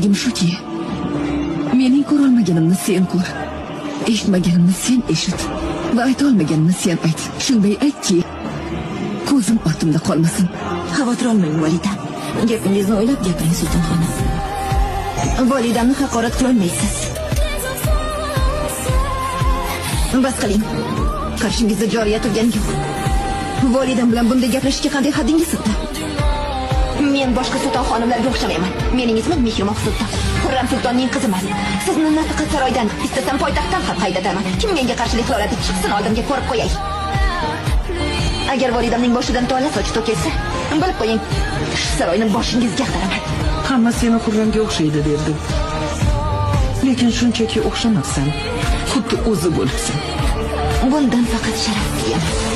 Aytmoqchiligim shuki, mening ko'rolmaganimni sen ko'r, eshitmaganimni sen eshit va ayta olmaganimni sen ayt. Shunday aytki, ko'zim ortimda qolmasin. Xavotir olmang validam. Gapingizni o'ylab gapiring sulton xonim. Validamni haqorat qila olmaysiz. Bas qiling. Qarshingizda joriya turgan yo'q. Validam bilan bunday gaplashishga qanday haddingiz yetdi? Men boshqa sulton xonimlarga o'xshamayman. Mening ismim Mehrimon sulton. Xurram sultonning qiziman. Sizni nafaqa saroydan, istasam poytaxtdan ham haydataman. Kim menga qarshilik qila oladi? Chiqsin oldimga, ko'rib qo'yay. Agar validamning boshidan tola soch to'kilsa, bilib qo'ying, saroyni boshingizga ag'daraman. Hamma seni Xurramga o'xshaydi derdi. Lekin shunchaki o'xshamassan. Xuddi o'zi bo'libsan. Bundan faqat sharaf tilaman.